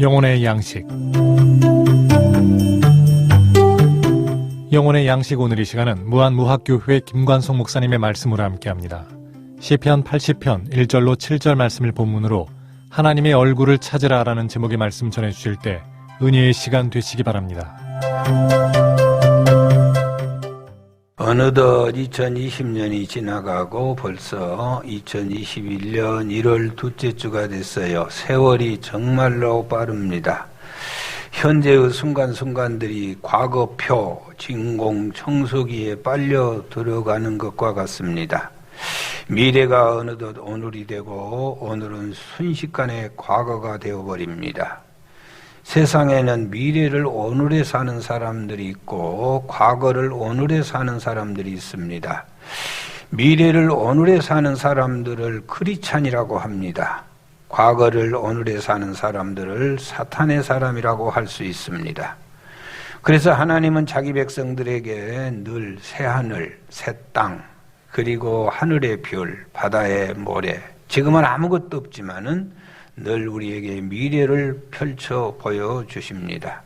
영혼의 양식. 영혼의 양식 오늘 이 시간은 무한무학교회 김관송 목사님의 말씀으로 함께합니다. 시편 80편 1절로 7절 말씀을 본문으로 하나님의 얼굴을 찾으라라는 제목의 말씀 전해주실 때 은혜의 시간 되시기 바랍니다. 어느덧 2020년이 지나가고 벌써 2021년 1월 둘째 주가 됐어요. 세월이 정말로 빠릅니다. 현재의 순간순간들이 과거표 진공 청소기에 빨려 들어가는 것과 같습니다. 미래가 어느덧 오늘이 되고 오늘은 순식간에 과거가 되어버립니다. 세상에는 미래를 오늘에 사는 사람들이 있고 과거를 오늘에 사는 사람들이 있습니다. 미래를 오늘에 사는 사람들을 크리스찬이라고 합니다. 과거를 오늘에 사는 사람들을 사탄의 사람이라고 할 수 있습니다. 그래서 하나님은 자기 백성들에게 늘 새하늘, 새 땅, 그리고 하늘의 별, 바다의 모래, 지금은 아무것도 없지만은 늘 우리에게 미래를 펼쳐 보여주십니다.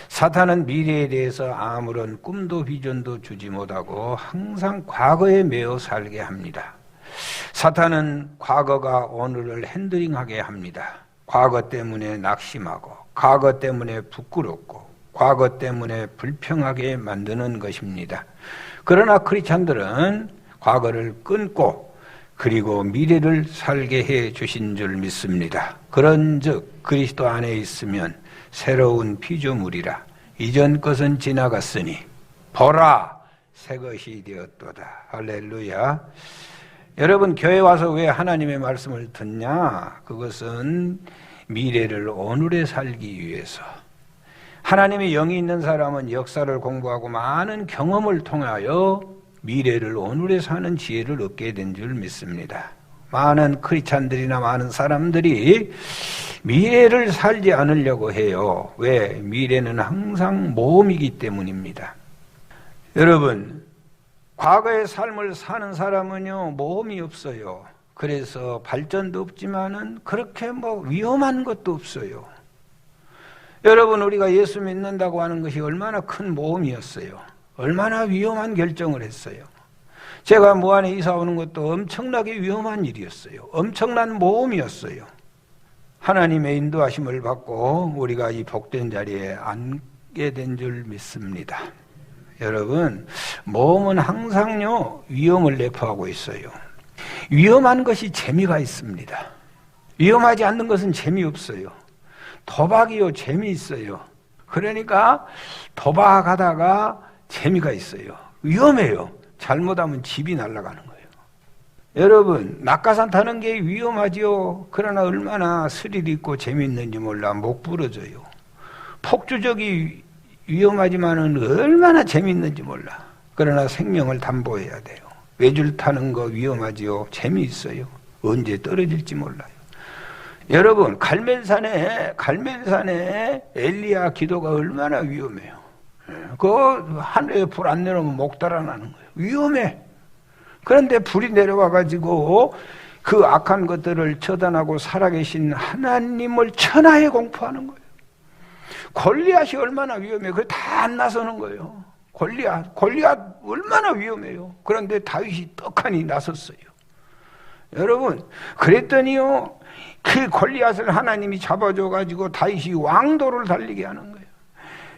사탄은 미래에 대해서 아무런 꿈도 비전도 주지 못하고 항상 과거에 매여 살게 합니다. 사탄은 과거가 오늘을 핸들링하게 합니다. 과거 때문에 낙심하고 과거 때문에 부끄럽고 과거 때문에 불평하게 만드는 것입니다. 그러나 크리스찬들은 과거를 끊고 그리고 미래를 살게 해 주신 줄 믿습니다. 그런즉 그리스도 안에 있으면 새로운 피조물이라 이전 것은 지나갔으니 보라 새 것이 되었도다. 할렐루야. 여러분 교회 와서 왜 하나님의 말씀을 듣냐? 그것은 미래를 오늘에 살기 위해서. 하나님의 영이 있는 사람은 역사를 공부하고 많은 경험을 통하여 미래를 오늘에 사는 지혜를 얻게 된 줄 믿습니다. 많은 크리스찬들이나 많은 사람들이 미래를 살지 않으려고 해요. 왜? 미래는 항상 모험이기 때문입니다. 여러분, 과거의 삶을 사는 사람은요, 모험이 없어요. 그래서 발전도 없지만은 그렇게 위험한 것도 없어요. 여러분, 우리가 예수 믿는다고 하는 것이 얼마나 큰 모험이었어요. 얼마나 위험한 결정을 했어요. 제가 무안에 이사 오는 것도 엄청나게 위험한 일이었어요. 엄청난 모험이었어요. 하나님의 인도하심을 받고 우리가 이 복된 자리에 앉게 된 줄 믿습니다. 여러분, 모험은 항상요 위험을 내포하고 있어요. 위험한 것이 재미가 있습니다. 위험하지 않는 것은 재미없어요. 도박이요 재미있어요. 그러니까 도박하다가 재미가 있어요. 위험해요. 잘못하면 집이 날아가는 거예요. 여러분, 낙하산 타는 게 위험하지요. 그러나 얼마나 스릴 있고 재미있는지 몰라 목 부러져요. 폭주적이 위험하지만은 얼마나 재미있는지 몰라. 그러나 생명을 담보해야 돼요. 외줄 타는 거 위험하지요. 재미있어요. 언제 떨어질지 몰라요. 여러분, 갈멜산에 엘리야 기도가 얼마나 위험해요. 그 하늘에 불 안 내려오면 목 달아나는 거예요. 위험해. 그런데 불이 내려와가지고 그 악한 것들을 처단하고 살아계신 하나님을 천하에 공포하는 거예요. 골리앗이 얼마나 위험해요. 그게 다 안 나서는 거예요. 골리앗 얼마나 위험해요. 그런데 다윗이 떡하니 나섰어요. 여러분, 그랬더니요 그 골리앗을 하나님이 잡아줘가지고 다윗이 왕도를 달리게 하는 거예요.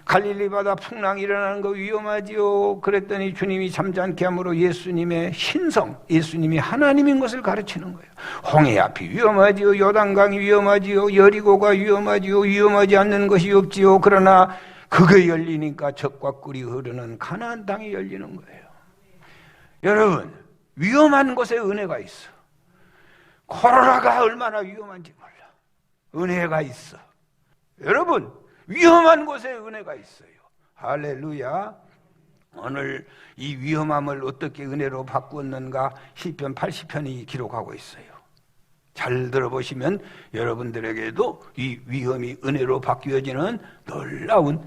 갈릴리 바다 풍랑이 일어나는 거 위험하지요. 그랬더니 주님이 잠잠케 함으로 예수님의 신성, 예수님이 하나님인 것을 가르치는 거예요. 홍해 앞이 위험하지요. 요단강이 위험하지요. 여리고가 위험하지요. 위험하지 않는 것이 없지요. 그러나 그게 열리니까 젖과 꿀이 흐르는 가나안 땅이 열리는 거예요. 여러분, 위험한 곳에 은혜가 있어. 코로나가 얼마나 위험한지 몰라. 은혜가 있어. 여러분, 위험한 곳에 은혜가 있어요. 할렐루야. 오늘 이 위험함을 어떻게 은혜로 바꾸었는가 시편 80편이 기록하고 있어요. 잘 들어보시면 여러분들에게도 이 위험이 은혜로 바뀌어지는 놀라운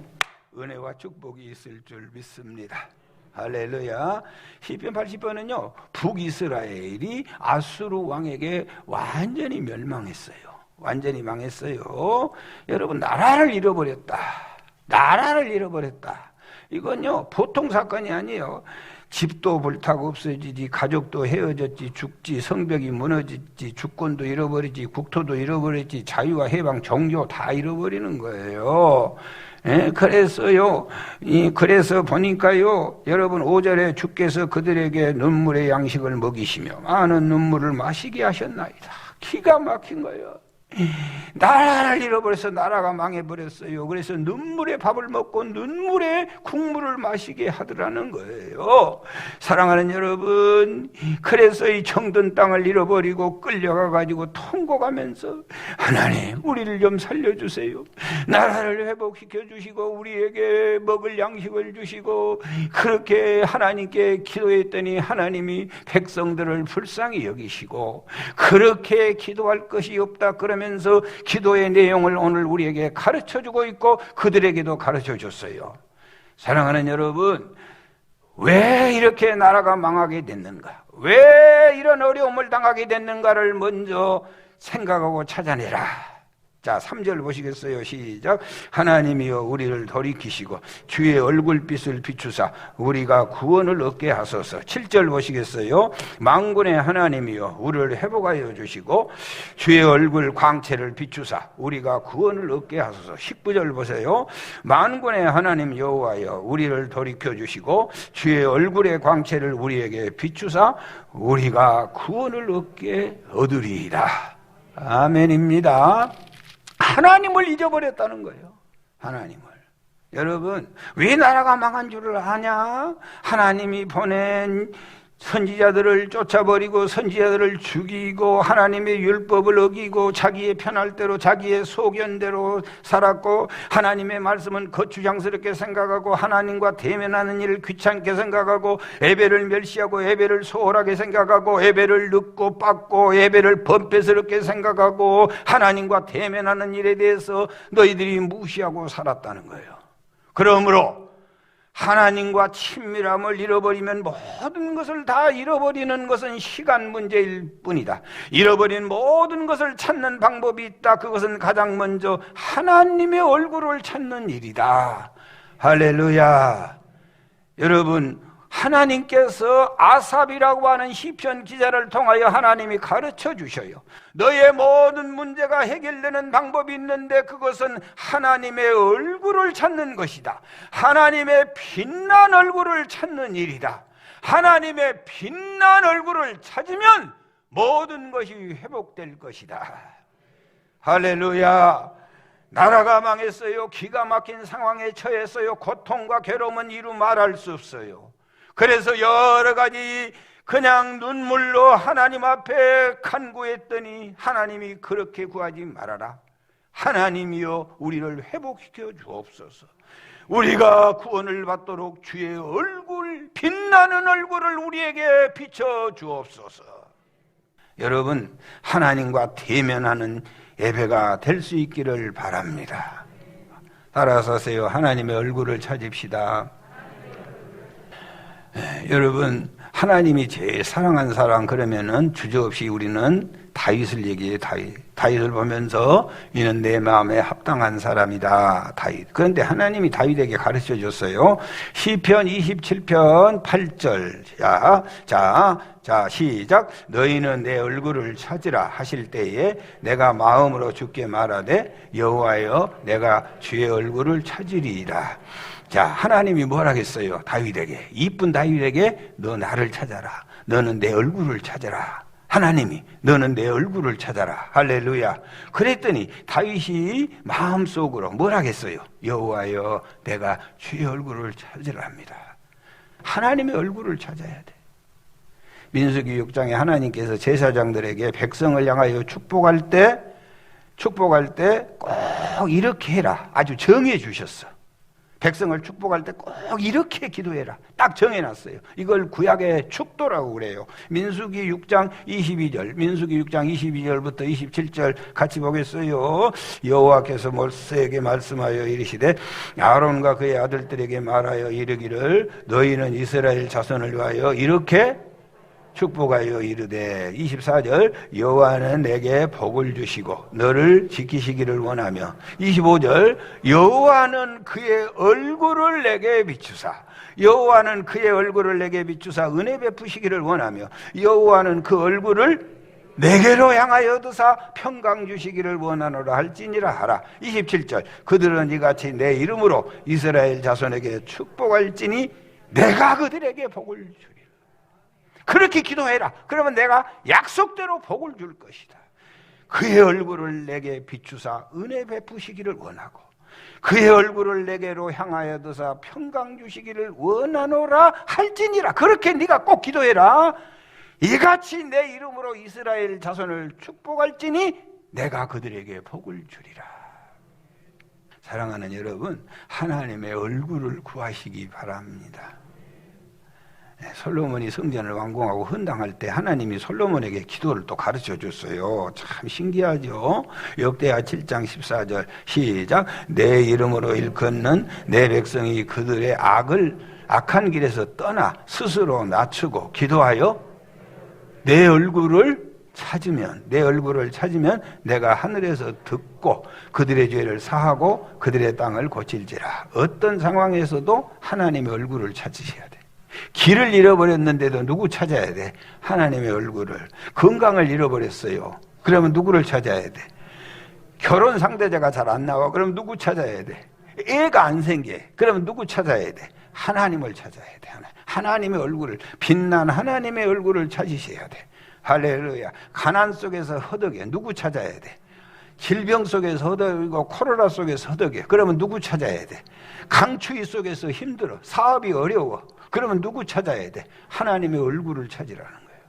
은혜와 축복이 있을 줄 믿습니다. 할렐루야. 시편 80편은요 북이스라엘이 아수르 왕에게 완전히 멸망했어요. 완전히 망했어요. 여러분, 나라를 잃어버렸다. 나라를 잃어버렸다. 이건요, 보통 사건이 아니에요. 집도 불타고 없어지지, 가족도 헤어졌지, 죽지, 성벽이 무너졌지, 주권도 잃어버리지, 국토도 잃어버리지, 자유와 해방, 종교 다 잃어버리는 거예요. 예, 그래서 보니까요, 여러분 5절에 주께서 그들에게 눈물의 양식을 먹이시며 많은 눈물을 마시게 하셨나이다. 기가 막힌 거예요. 나라를 잃어버려서 나라가 망해버렸어요. 그래서 눈물의 밥을 먹고 눈물의 국물을 마시게 하더라는 거예요. 사랑하는 여러분, 그래서 이 정든 땅을 잃어버리고 끌려가가지고 통곡하면서 하나님, 우리를 좀 살려주세요. 나라를 회복시켜 주시고 우리에게 먹을 양식을 주시고, 그렇게 하나님께 기도했더니 하나님이 백성들을 불쌍히 여기시고, 그렇게 기도할 것이 없다 그러면서 기도의 내용을 오늘 우리에게 가르쳐주고 있고 그들에게도 가르쳐줬어요. 사랑하는 여러분, 왜 이렇게 나라가 망하게 됐는가? 왜 이런 어려움을 당하게 됐는가를 먼저 생각하고 찾아내라. 자, 3절 보시겠어요? 시작. 하나님이여 우리를 돌이키시고 주의 얼굴빛을 비추사 우리가 구원을 얻게 하소서. 7절 보시겠어요? 만군의 하나님이여 우리를 회복하여 주시고 주의 얼굴 광채를 비추사 우리가 구원을 얻게 하소서. 19절 보세요. 만군의 하나님 여호와여 우리를 돌이켜 주시고 주의 얼굴의 광채를 우리에게 비추사 우리가 구원을 얻으리이다. 아멘입니다. 하나님을 잊어버렸다는 거예요. 하나님을. 여러분, 왜 나라가 망한 줄을 아냐? 하나님이 보낸 선지자들을 쫓아버리고 선지자들을 죽이고 하나님의 율법을 어기고 자기의 편할 대로 자기의 소견대로 살았고, 하나님의 말씀은 거추장스럽게 생각하고 하나님과 대면하는 일을 귀찮게 생각하고 예배를 멸시하고 예배를 소홀하게 생각하고 예배를 늦고 빡고 예배를 범패스럽게 생각하고 하나님과 대면하는 일에 대해서 너희들이 무시하고 살았다는 거예요. 그러므로 하나님과 친밀함을 잃어버리면 모든 것을 다 잃어버리는 것은 시간 문제일 뿐이다. 잃어버린 모든 것을 찾는 방법이 있다. 그것은 가장 먼저 하나님의 얼굴을 찾는 일이다. 할렐루야. 여러분, 하나님께서 아삽이라고 하는 시편 기자를 통하여 하나님이 가르쳐 주셔요. 너의 모든 문제가 해결되는 방법이 있는데 그것은 하나님의 얼굴을 찾는 것이다. 하나님의 빛난 얼굴을 찾는 일이다. 하나님의 빛난 얼굴을 찾으면 모든 것이 회복될 것이다. 할렐루야. 나라가 망했어요. 기가 막힌 상황에 처했어요. 고통과 괴로움은 이루 말할 수 없어요. 그래서 여러 가지 그냥 눈물로 하나님 앞에 간구했더니 하나님이 그렇게 구하지 말아라. 하나님이여 우리를 회복시켜 주옵소서. 우리가 구원을 받도록 주의 얼굴, 빛나는 얼굴을 우리에게 비춰 주옵소서. 여러분, 하나님과 대면하는 예배가 될 수 있기를 바랍니다. 따라서 하세요. 하나님의 얼굴을 찾읍시다. 여러분, 하나님이 제일 사랑한 사람 그러면은 주저없이 우리는 다윗을 얘기해요. 다윗을 보면서 이는 내 마음에 합당한 사람이다. 다윗. 그런데 하나님이 다윗에게 가르쳐 줬어요. 시편 27편 8절. 자, 시작. 너희는 내 얼굴을 찾으라 하실 때에 내가 마음으로 주께 말하되 여호와여 내가 주의 얼굴을 찾으리이다. 자, 하나님이 뭘 하겠어요? 다윗에게, 이쁜 다윗에게 너 나를 찾아라. 너는 내 얼굴을 찾아라. 하나님이 너는 내 얼굴을 찾아라. 할렐루야. 그랬더니 다윗이 마음속으로 뭘 하겠어요? 여호와여 내가 주의 얼굴을 찾으라 합니다. 하나님의 얼굴을 찾아야 돼. 민수기 6장에 하나님께서 제사장들에게 백성을 향하여 축복할 때 꼭 이렇게 해라. 아주 정해 주셨어. 백성을 축복할 때 꼭 이렇게 기도해라. 딱 정해놨어요. 이걸 구약의 축도라고 그래요. 민수기 6장 22절, 민수기 6장 22절부터 27절 같이 보겠어요. 여호와께서 모세에게 말씀하여 이르시되 아론과 그의 아들들에게 말하여 이르기를 너희는 이스라엘 자손을 위하여 이렇게 축복하여 이르되 24절 여호와는 내게 복을 주시고 너를 지키시기를 원하며 25절 여호와는 그의 얼굴을 내게 비추사 여호와는 그의 얼굴을 내게 비추사 은혜 베푸시기를 원하며 여호와는 그 얼굴을 내게로 향하여 드사 평강 주시기를 원하노라 할지니라 하라. 27절 그들은 이같이 내 이름으로 이스라엘 자손에게 축복할지니 내가 그들에게 복을 주리라. 그렇게 기도해라. 그러면 내가 약속대로 복을 줄 것이다. 그의 얼굴을 내게 비추사 은혜 베푸시기를 원하고 그의 얼굴을 내게로 향하여 드사 평강 주시기를 원하노라 할지니라. 그렇게 네가 꼭 기도해라. 이같이 내 이름으로 이스라엘 자손을 축복할지니 내가 그들에게 복을 주리라. 사랑하는 여러분, 하나님의 얼굴을 구하시기 바랍니다. 솔로몬이 성전을 완공하고 헌당할 때 하나님이 솔로몬에게 기도를 또 가르쳐 줬어요. 참 신기하죠. 역대하 7장 14절 시작. 내 이름으로 일컫는 내 백성이 그들의 악한 길에서 떠나 스스로 낮추고 기도하여 내 얼굴을 찾으면 내가 하늘에서 듣고 그들의 죄를 사하고 그들의 땅을 고칠지라. 어떤 상황에서도 하나님의 얼굴을 찾으셔야 돼. 길을 잃어버렸는데도 누구 찾아야 돼? 하나님의 얼굴을. 건강을 잃어버렸어요. 그러면 누구를 찾아야 돼? 결혼 상대자가 잘 안 나와. 그럼 누구 찾아야 돼? 애가 안 생겨. 그러면 누구 찾아야 돼? 하나님을 찾아야 돼. 하나님의 얼굴을, 빛난 하나님의 얼굴을 찾으셔야 돼. 할렐루야. 가난 속에서 허덕여. 누구 찾아야 돼? 질병 속에서 허덕이고 코로나 속에서 허덕여. 그러면 누구 찾아야 돼? 강추위 속에서 힘들어. 사업이 어려워. 그러면 누구 찾아야 돼? 하나님의 얼굴을 찾으라는 거예요.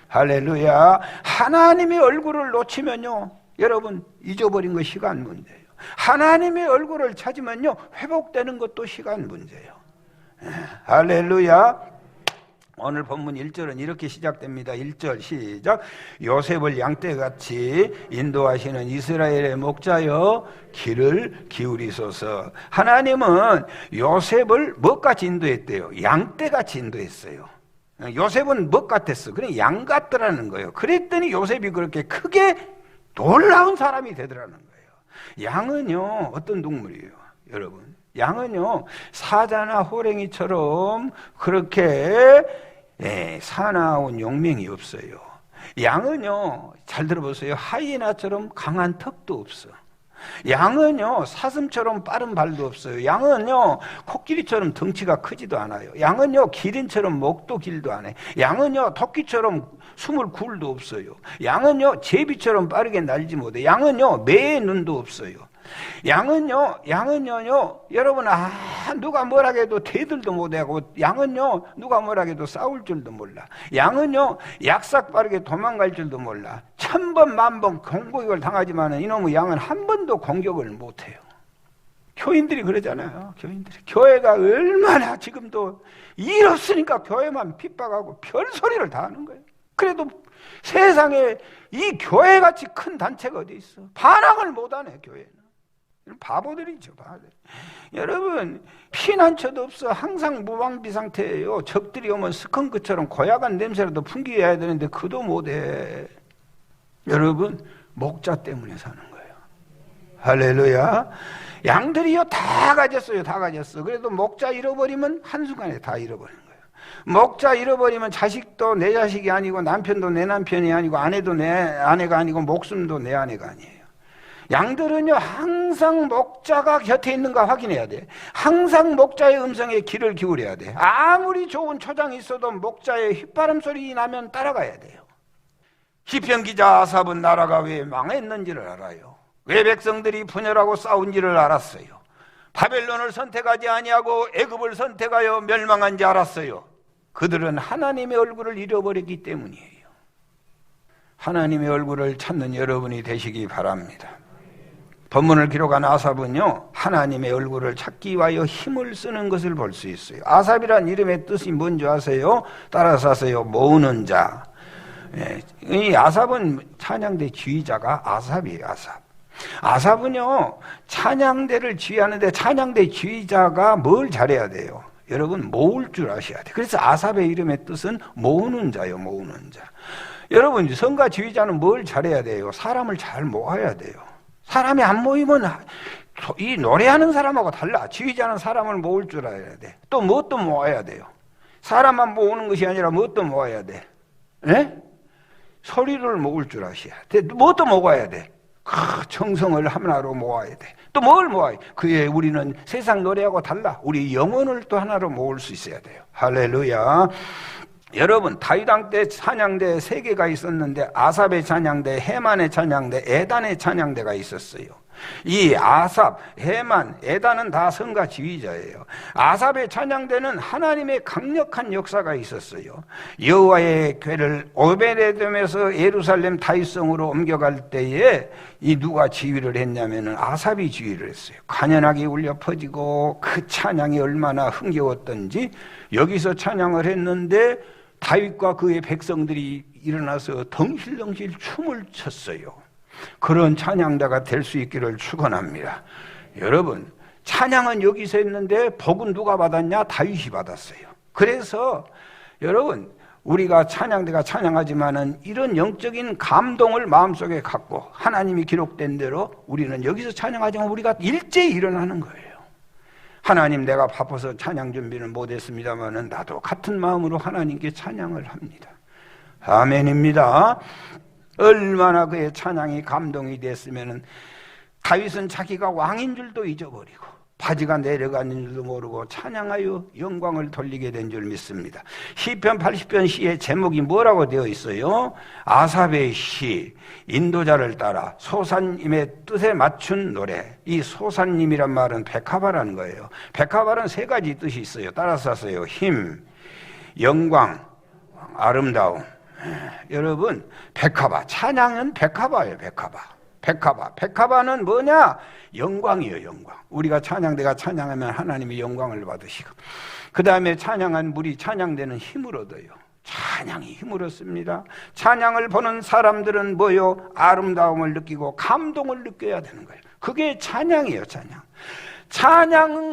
할렐루야. 하나님의 얼굴을 놓치면요, 여러분 잊어버린 거 시간 문제예요. 하나님의 얼굴을 찾으면요 회복되는 것도 시간 문제예요. 할렐루야. 오늘 본문 1절은 이렇게 시작됩니다. 1절 시작. 요셉을 양떼같이 인도하시는 이스라엘의 목자여 귀를 기울이소서. 하나님은 요셉을 뭐같이 인도했대요? 양떼같이 인도했어요. 요셉은 뭐 같았어? 그냥 양 같더라는 거예요. 그랬더니 요셉이 그렇게 크게 놀라운 사람이 되더라는 거예요. 양은요 어떤 동물이에요, 여러분? 양은요 사자나 호랭이처럼 그렇게 사나운 용맹이 없어요. 양은요 잘 들어보세요. 하이에나처럼 강한 턱도 없어. 양은요 사슴처럼 빠른 발도 없어요. 양은요 코끼리처럼 덩치가 크지도 않아요. 양은요 기린처럼 목도 길도 안 해. 양은요 토끼처럼 숨을 굴도 없어요. 양은요 제비처럼 빠르게 날지 못해. 양은요 매의 눈도 없어요. 양은요 여러분 누가 뭐라 해도 대들도 못하고, 양은요 누가 뭐라 해도 싸울 줄도 몰라. 양은요 약삭 빠르게 도망갈 줄도 몰라. 1000번 만번 공격을 당하지만 이놈의 양은 한 번도 공격을 못해요. 교인들이 그러잖아요. 교회가 얼마나 지금도 일 없으니까 교회만 핍박하고 별소리를 다 하는 거예요. 그래도 세상에 이 교회같이 큰 단체가 어디 있어? 반항을 못하네 교회는. 바보들이죠, 바보들. 여러분 피난처도 없어. 항상 무방비 상태예요. 적들이 오면 스컹크처럼 고약한 냄새라도 풍기해야 되는데 그도 못해. 여러분 목자 때문에 사는 거예요. 할렐루야. 양들이요 다 가졌어요. 다 가졌어. 그래도 목자 잃어버리면 한순간에 다 잃어버리는 거예요. 목자 잃어버리면 자식도 내 자식이 아니고 남편도 내 남편이 아니고 아내도 내 아내가 아니고 목숨도 내 아내가 아니에요. 양들은요 항상 목자가 곁에 있는가 확인해야 돼. 항상 목자의 음성에 귀를 기울여야 돼. 아무리 좋은 초장이 있어도 목자의 휘바람 소리 나면 따라가야 돼요. 시편 기자 아삽은 나라가 왜 망했는지를 알아요. 왜 백성들이 분열하고 싸운지를 알았어요. 바벨론을 선택하지 아니하고 애굽을 선택하여 멸망한지 알았어요. 그들은 하나님의 얼굴을 잃어버렸기 때문이에요. 하나님의 얼굴을 찾는 여러분이 되시기 바랍니다. 본문을 기록한 아삽은요 하나님의 얼굴을 찾기 위하여 힘을 쓰는 것을 볼 수 있어요. 아삽이란 이름의 뜻이 뭔지 아세요? 따라서 하세요. 모으는 자. 이 아삽은 찬양대 지휘자가 아삽이에요. 아삽은요 찬양대를 지휘하는데 찬양대 지휘자가 뭘 잘해야 돼요? 여러분 모을 줄 아셔야 돼요. 그래서 아삽의 이름의 뜻은 모으는 자요, 모으는 자. 여러분 성가 지휘자는 뭘 잘해야 돼요? 사람을 잘 모아야 돼요. 사람이 안 모이면 이 노래하는 사람하고 달라. 지휘자는 사람을 모을 줄 알아야 돼. 또 뭣도 모아야 돼요. 사람만 모으는 것이 아니라 뭣도 모아야 돼. 예? 소리를 모을 줄 아셔야 돼. 뭣도 모아야 돼. 정성을 하나로 모아야 돼. 또 뭘 모아야 돼? 그에 우리는 세상 노래하고 달라. 우리 영혼을 또 하나로 모을 수 있어야 돼요. 할렐루야. 여러분 다윗 왕 때 찬양대 3개가 있었는데 아삽의 찬양대, 헤만의 찬양대, 에단의 찬양대가 있었어요. 이 아삽, 헤만, 에단은 다 성가 지휘자예요. 아삽의 찬양대는 하나님의 강력한 역사가 있었어요. 여호와의 궤를 오베데돔에서 예루살렘 다윗성으로 옮겨갈 때에 이 누가 지휘를 했냐면은 아삽이 지휘를 했어요. 간연하게 울려 퍼지고 그 찬양이 얼마나 흥겨웠던지 여기서 찬양을 했는데 다윗과 그의 백성들이 일어나서 덩실덩실 춤을 췄어요. 그런 찬양자가 될 수 있기를 축원합니다. 여러분 찬양은 여기서 했는데 복은 누가 받았냐? 다윗이 받았어요. 그래서 여러분 우리가 찬양대가 찬양하지만은 이런 영적인 감동을 마음속에 갖고 하나님이 기록된 대로 우리는 여기서 찬양하지만 우리가 일제히 일어나는 거예요. 하나님 내가 바빠서 찬양 준비는 못했습니다마는 나도 같은 마음으로 하나님께 찬양을 합니다. 아멘입니다. 얼마나 그의 찬양이 감동이 됐으면은 다윗은 자기가 왕인 줄도 잊어버리고 바지가 내려가는 줄도 모르고 찬양하여 영광을 돌리게 된 줄 믿습니다. 시편 80편 시의 제목이 뭐라고 되어 있어요? 아삽의 시, 인도자를 따라 소산님의 뜻에 맞춘 노래. 이 소산님이란 말은 백합화라는 거예요. 백합화는 3가지 뜻이 있어요. 따라서 하세요. 힘, 영광, 아름다움. 여러분 백합화, 찬양은 백합화예요. 백합화는 뭐냐? 영광이에요. 영광. 우리가 찬양대가 찬양하면 하나님이 영광을 받으시고 그 다음에 찬양한 물이 찬양대는 힘을 얻어요. 찬양이 힘을 얻습니다. 찬양을 보는 사람들은 뭐요? 아름다움을 느끼고 감동을 느껴야 되는 거예요. 그게 찬양이에요.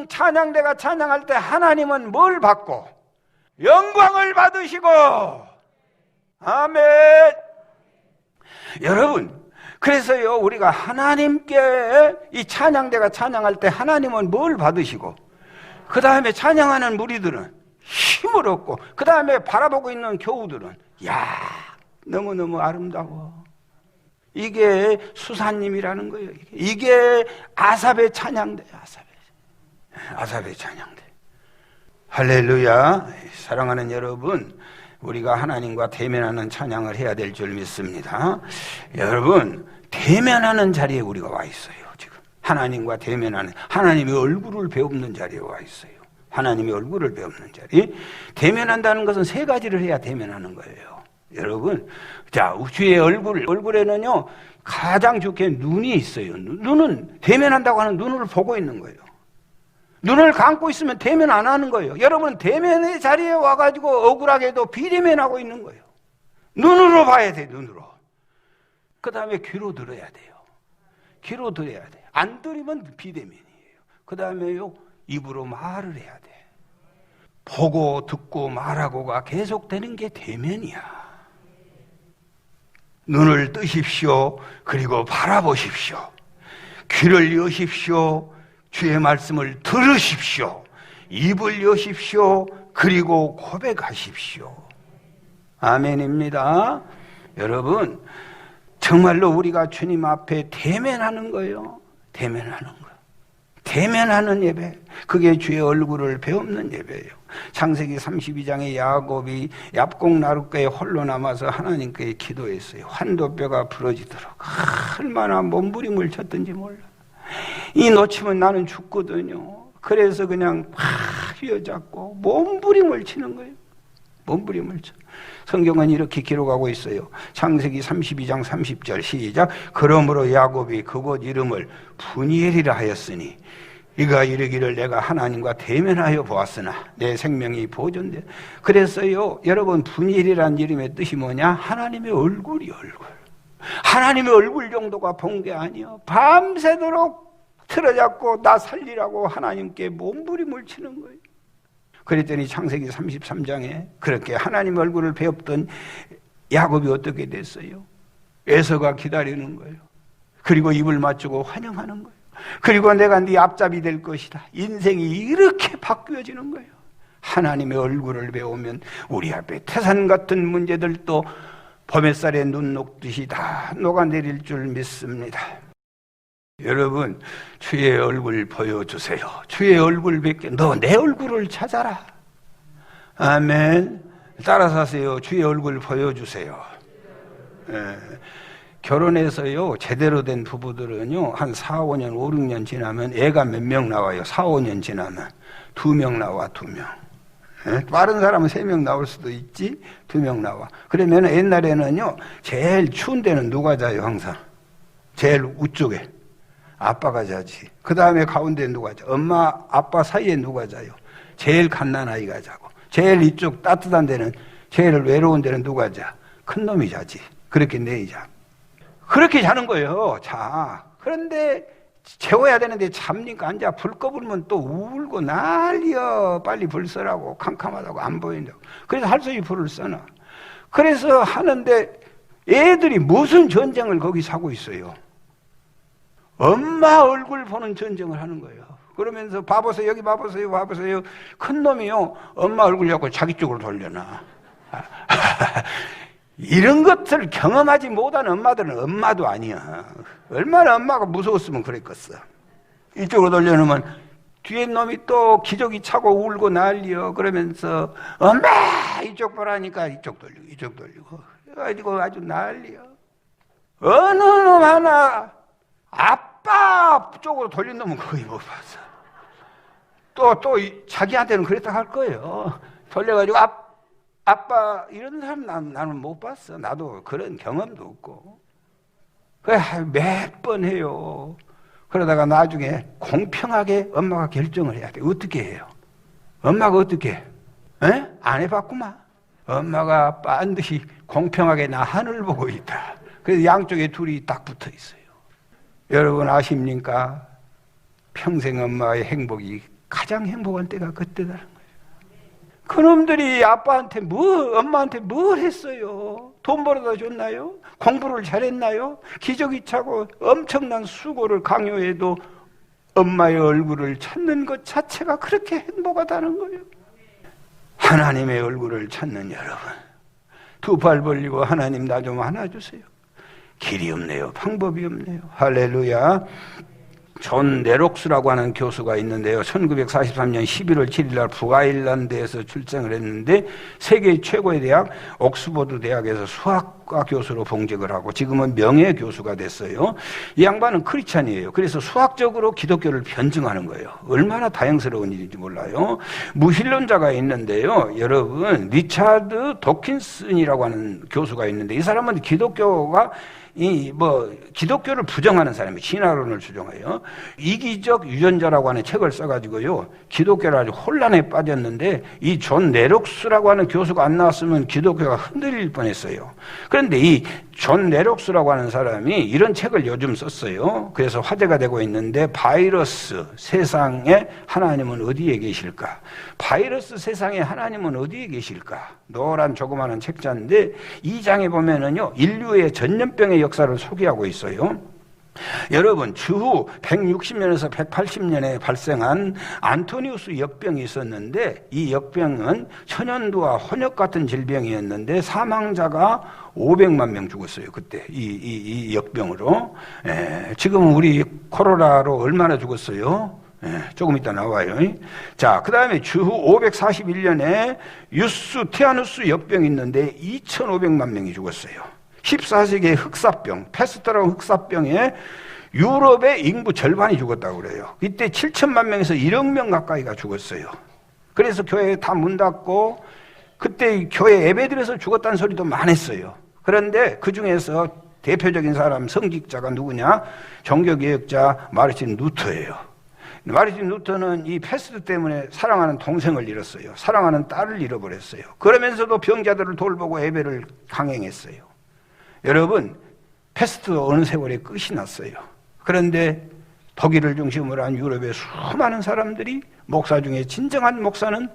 찬양대가 찬양할 때 하나님은 뭘 받고? 영광을 받으시고. 아멘. 여러분 그래서요 우리가 하나님께 이 찬양대가 찬양할 때 하나님은 뭘 받으시고 그 다음에 찬양하는 무리들은 힘을 얻고 그 다음에 바라보고 있는 교우들은 야 너무너무 아름다워. 이게 수사님이라는 거예요. 이게 아삽의 찬양대. 아삽의 찬양대. 할렐루야. 사랑하는 여러분 우리가 하나님과 대면하는 찬양을 해야 될 줄 믿습니다. 여러분 대면하는 자리에 우리가 와 있어요. 지금 하나님과 대면하는 하나님의 얼굴을 배우는 자리에 와 있어요. 하나님의 얼굴을 배우는 자리. 대면한다는 것은 3가지를 해야 대면하는 거예요. 여러분 자 주의 얼굴에는요 가장 좋게 눈이 있어요. 눈은 대면한다고 하는 눈을 보고 있는 거예요. 눈을 감고 있으면 대면 안 하는 거예요. 여러분 대면의 자리에 와가지고 억울하게도 비대면하고 있는 거예요. 눈으로 봐야 돼요. 눈으로. 그 다음에 귀로 들어야 돼요. 귀로 들어야 돼요. 안 들으면 비대면이에요. 그 다음에요 입으로 말을 해야 돼. 보고 듣고 말하고가 계속되는 게 대면이야. 눈을 뜨십시오. 그리고 바라보십시오. 귀를 여십시오. 주의 말씀을 들으십시오. 입을 여십시오. 그리고 고백하십시오. 아멘입니다. 여러분 정말로 우리가 주님 앞에 대면하는 거예요. 대면하는 예배. 그게 주의 얼굴을 배우는 예배예요. 창세기 32장에 야곱이 얍곡 나룻가에 홀로 남아서 하나님께 기도했어요. 환도뼈가 부러지도록. 얼마나 몸부림을 쳤던지 몰라. 이 놓치면 나는 죽거든요. 그래서 그냥 팍 휘어잡고 몸부림을 치는 거예요. 몸부림을 쳐. 성경은 이렇게 기록하고 있어요. 창세기 32장 30절 시작. 그러므로 야곱이 그곳 이름을 분이엘이라 하였으니 이가 이르기를 내가 하나님과 대면하여 보았으나 내 생명이 보존돼. 그래서요 여러분 분이엘이라는 이름의 뜻이 뭐냐? 하나님의 얼굴이 얼굴. 하나님의 얼굴 정도가 본 게 아니에요. 밤새도록 틀어잡고 나 살리라고 하나님께 몸부림을 치는 거예요. 그랬더니 창세기 33장에 그렇게 하나님 얼굴을 배웠던 야곱이 어떻게 됐어요? 에서가 기다리는 거예요. 그리고 입을 맞추고 환영하는 거예요. 그리고 내가 네 앞잡이 될 것이다. 인생이 이렇게 바뀌어지는 거예요. 하나님의 얼굴을 배우면 우리 앞에 태산 같은 문제들도 봄햇살에 눈 녹듯이 다 녹아내릴 줄 믿습니다. 여러분, 주의 얼굴 보여주세요. 주의 얼굴 뵙게 너 내 얼굴을 찾아라. 아멘. 따라서 하세요. 주의 얼굴 보여주세요. 결혼해서요 제대로 된 부부들은요 한 4, 5년, 5, 6년 지나면 애가 몇 명 나와요. 4, 5년 지나면 2명 나와. 2명. 빠른 사람은 3명 나올 수도 있지. 2명 나와. 그러면 옛날에는요 제일 추운 데는 누가 자요? 항상 제일 우쪽에 아빠가 자지. 그 다음에 가운데 누가 자? 엄마 아빠 사이에 누가 자요? 제일 갓난아이가 자고. 제일 이쪽 따뜻한 데는, 제일 외로운 데는 누가 자? 큰 놈이 자지. 그렇게 내이 자. 그렇게 자는 거예요. 자. 그런데 재워야 되는데 잡니까? 앉아. 불 꺼부르면 또 울고 난리여. 빨리 불 써라고. 캄캄하다고 안 보인다고. 그래서 할 수 없이 불을 써놔. 그래서 하는데 애들이 무슨 전쟁을 거기서 하고 있어요? 엄마 얼굴 보는 전쟁을 하는 거예요. 그러면서 봐보세요. 여기 봐보세요. 봐보세요. 큰 놈이요. 엄마 얼굴 잡고 자기 쪽으로 돌려놔. 이런 것을 경험하지 못한 엄마들은 엄마도 아니야. 얼마나 엄마가 무서웠으면 그랬겠어. 이쪽으로 돌려놓으면 뒤에 놈이 또 기저귀 차고 울고 난리여. 그러면서 엄마 이쪽 보라니까 이쪽 돌리고 이쪽 돌리고 그래가지고 아주 난리여. 어느 놈 하나 아빠 쪽으로 돌린 놈은 거의 못 봤어. 또 자기한테는 그랬다 할 거예요. 돌려가지고 아빠 이런 사람 나는 못 봤어. 나도 그런 경험도 없고. 그래 몇 번 해요. 그러다가 나중에 공평하게 엄마가 결정을 해야 돼. 어떻게 해요? 엄마가 어떻게 해? 안 해봤구만. 엄마가 반드시 공평하게 나 하늘 보고 있다. 그래서 양쪽에 둘이 딱 붙어 있어요. 여러분 아십니까? 평생 엄마의 행복이 가장 행복한 때가 그때라는 거예요. 그놈들이 아빠한테 엄마한테 뭘 했어요? 돈 벌어다 줬나요? 공부를 잘했나요? 기저귀 차고 엄청난 수고를 강요해도 엄마의 얼굴을 찾는 것 자체가 그렇게 행복하다는 거예요. 하나님의 얼굴을 찾는 여러분, 두 팔 벌리고 하나님 나 좀 안아주세요. 길이 없네요. 방법이 없네요. 할렐루야. 존 네록스라고 하는 교수가 있는데요. 1943년 11월 7일 날 북아일랜드에서 출생을 했는데 세계 최고의 대학 옥스퍼드 대학에서 수학과 교수로 봉직을 하고 지금은 명예 교수가 됐어요. 이 양반은 크리스찬이에요. 그래서 수학적으로 기독교를 변증하는 거예요. 얼마나 다행스러운 일인지 몰라요. 무신론자가 있는데요. 여러분 리차드 도킨슨이라고 하는 교수가 있는데 이 사람은 기독교가 기독교를 부정하는 사람이 진화론을 주장해요. 이기적 유전자라고 하는 책을 써가지고요. 기독교를 아주 혼란에 빠졌는데 이 존 네록스라고 하는 교수가 안 나왔으면 기독교가 흔들릴 뻔했어요. 그런데 이 존 네록스라고 하는 사람이 이런 책을 요즘 썼어요. 그래서 화제가 되고 있는데 바이러스 세상에 하나님은 어디에 계실까? 바이러스 세상에 하나님은 어디에 계실까? 노란 조그마한 책자인데 이 장에 보면은요 인류의 전염병의 역사를 소개하고 있어요. 여러분 주후 160년에서 180년에 발생한 안토니우스 역병이 있었는데 이 역병은 천연두와 혼역 같은 질병이었는데 사망자가 500만 명 죽었어요. 그때 이 역병으로. 지금 우리 코로나로 얼마나 죽었어요? 조금 이따 나와요. 자, 그 다음에 주후 541년에 티아누스 역병이 있는데 2,500만 명이 죽었어요. 14세기의 흑사병, 페스트라고 흑사병에 유럽의 인구 절반이 죽었다고 그래요. 이때 7천만 명에서 1억 명 가까이가 죽었어요. 그래서 교회 다 문 닫고 그때 교회 예배드려서 죽었다는 소리도 많았어요. 그런데 그 중에서 대표적인 사람 성직자가 누구냐? 종교개혁자 마르틴 루터예요. 마르틴 루터는 이 패스트 때문에 사랑하는 동생을 잃었어요. 사랑하는 딸을 잃어버렸어요. 그러면서도 병자들을 돌보고 예배를 강행했어요. 여러분, 패스트 어느 세월에 끝이 났어요. 그런데 독일을 중심으로 한 유럽의 수많은 사람들이 목사 중에 진정한 목사는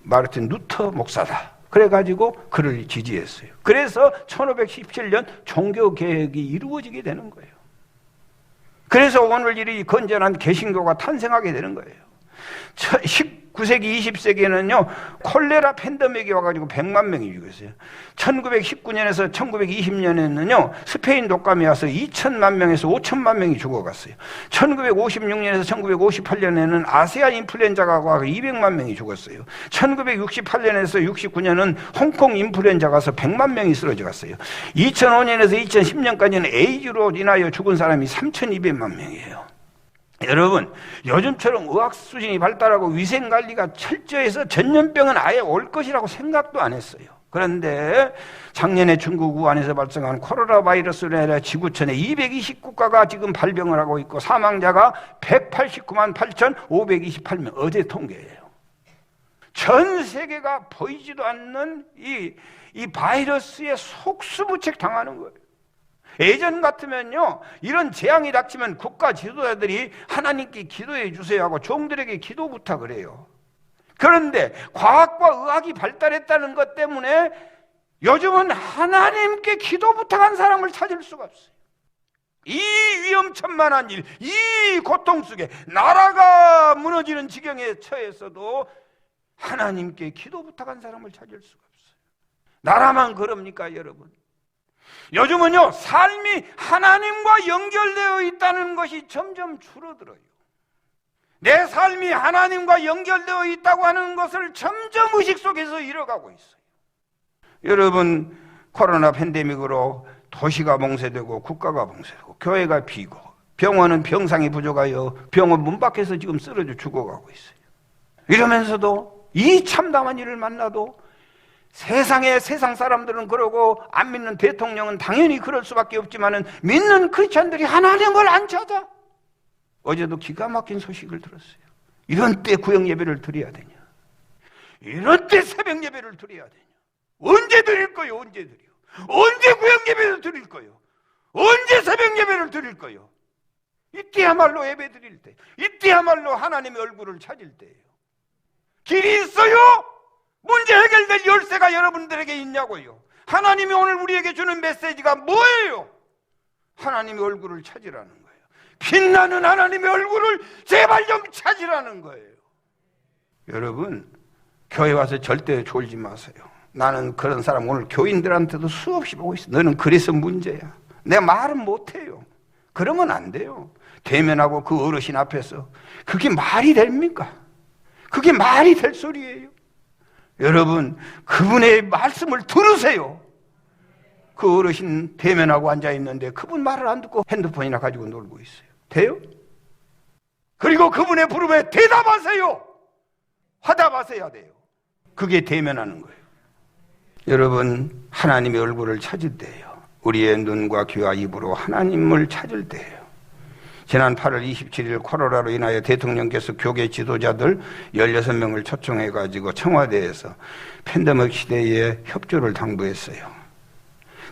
마르틴 루터 목사다. 그래가지고 그를 지지했어요. 그래서 1517년 종교개혁이 이루어지게 되는 거예요. 그래서 오늘 이 건전한 개신교가 탄생하게 되는 거예요. 19세기, 20세기에는요, 콜레라 팬데믹이 와가지고 100만 명이 죽었어요. 1919년에서 1920년에는요, 스페인 독감이 와서 2천만 명에서 5천만 명이 죽어갔어요. 1956년에서 1958년에는 아시아 인플루엔자가 와서 200만 명이 죽었어요. 1968년에서 69년은 홍콩 인플루엔자가 와서 100만 명이 쓰러져 갔어요. 2005년에서 2010년까지는 에이즈로 인하여 죽은 사람이 3,200만 명이에요. 여러분, 요즘처럼 의학 수준이 발달하고 위생관리가 철저해서 전염병은 아예 올 것이라고 생각도 안 했어요. 그런데 작년에 중국 우한에서 발생한 코로나 바이러스로 인해 지구촌에 220국가가 지금 발병을 하고 있고 사망자가 189만 8,528명, 어제 통계예요. 전 세계가 보이지도 않는 이 바이러스에 속수무책 당하는 거예요. 예전 같으면요, 이런 재앙이 닥치면 국가 지도자들이 하나님께 기도해 주세요 하고 종들에게 기도 부탁을 해요. 그런데 과학과 의학이 발달했다는 것 때문에 요즘은 하나님께 기도 부탁한 사람을 찾을 수가 없어요. 이 위험천만한 일, 이 고통 속에 나라가 무너지는 지경에 처해서도 하나님께 기도 부탁한 사람을 찾을 수가 없어요. 나라만 그럽니까, 여러분? 요즘은요, 삶이 하나님과 연결되어 있다는 것이 점점 줄어들어요. 내 삶이 하나님과 연결되어 있다고 하는 것을 점점 의식 속에서 잃어가고 있어요. 여러분, 코로나 팬데믹으로 도시가 봉쇄되고 국가가 봉쇄되고 교회가 비고 병원은 병상이 부족하여 병원 문 밖에서 지금 쓰러져 죽어가고 있어요. 이러면서도 이 참담한 일을 만나도 세상 사람들은 그러고 안 믿는 대통령은 당연히 그럴 수밖에 없지만은 믿는 크리스찬들이 하나님을 안 찾아. 어제도 기가 막힌 소식을 들었어요. 이런 때 구역 예배를 드려야 되냐? 이런 때 새벽 예배를 드려야 되냐? 언제 드릴 거요? 언제 드려? 언제 구역 예배를 드릴 거요? 언제 새벽 예배를 드릴 거요? 이때야말로 예배 드릴 때, 이때야말로 하나님의 얼굴을 찾을 때예요. 길이 있어요? 문제 해결될 열쇠가 여러분들에게 있냐고요. 하나님이 오늘 우리에게 주는 메시지가 뭐예요? 하나님의 얼굴을 찾으라는 거예요. 빛나는 하나님의 얼굴을 제발 좀 찾으라는 거예요. 여러분, 교회 와서 절대 졸지 마세요. 나는 그런 사람 오늘 교인들한테도 수없이 보고 있어. 너는 그래서 문제야. 내 말은 못해요. 그러면 안 돼요. 대면하고 그 어르신 앞에서 그게 말이 됩니까? 그게 말이 될 소리예요. 여러분, 그분의 말씀을 들으세요. 그 어르신 대면하고 앉아있는데 그분 말을 안 듣고 핸드폰이나 가지고 놀고 있어요. 돼요? 그리고 그분의 부름에 대답하세요. 화답하셔야 돼요. 그게 대면하는 거예요. 여러분, 하나님의 얼굴을 찾을 때예요. 우리의 눈과 귀와 입으로 하나님을 찾을 때예요. 지난 8월 27일 코로나로 인하여 대통령께서 교계 지도자들 16명을 초청해가지고 청와대에서 팬데믹 시대에 협조를 당부했어요.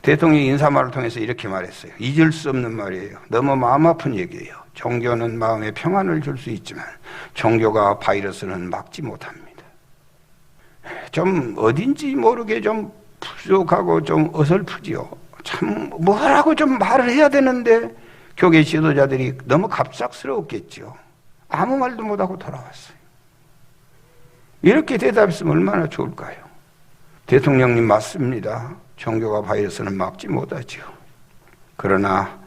대통령이 인사말을 통해서 이렇게 말했어요. 잊을 수 없는 말이에요. 너무 마음 아픈 얘기예요. 종교는 마음에 평안을 줄 수 있지만 종교가 바이러스는 막지 못합니다. 좀 어딘지 모르게 좀 부족하고 좀 어설프지요. 참 뭐라고 좀 말을 해야 되는데 교계 지도자들이 너무 갑작스러웠겠죠. 아무 말도 못하고 돌아왔어요. 이렇게 대답했으면 얼마나 좋을까요? 대통령님 맞습니다. 종교가 바이러스는 막지 못하죠. 그러나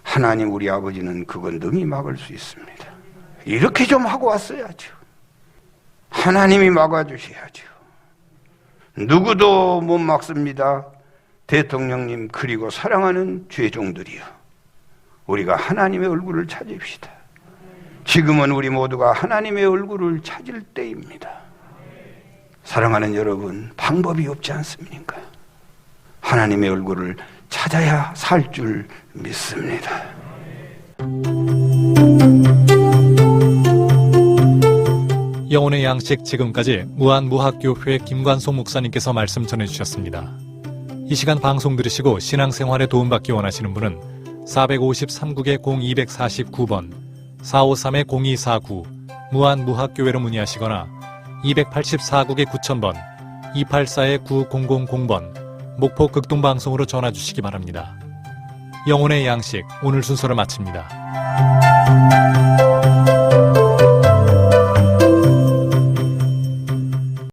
하나님 우리 아버지는 그건 능히 막을 수 있습니다. 이렇게 좀 하고 왔어야죠. 하나님이 막아주셔야죠. 누구도 못 막습니다. 대통령님 그리고 사랑하는 죄종들이요. 우리가 하나님의 얼굴을 찾읍시다. 지금은 우리 모두가 하나님의 얼굴을 찾을 때입니다. 사랑하는 여러분, 방법이 없지 않습니까? 하나님의 얼굴을 찾아야 살 줄 믿습니다. 영혼의 양식 지금까지 무한무학교회 김관송 목사님께서 말씀 전해주셨습니다. 이 시간 방송 들으시고 신앙생활에 도움받기 원하시는 분은 453국에 0249번 453-0249 무한무학교회로 문의하시거나 284국의 9000번, 284-9000번, 목포 극동방송으로 전화 주시기 바랍니다. 영혼의 양식, 오늘 순서를 마칩니다.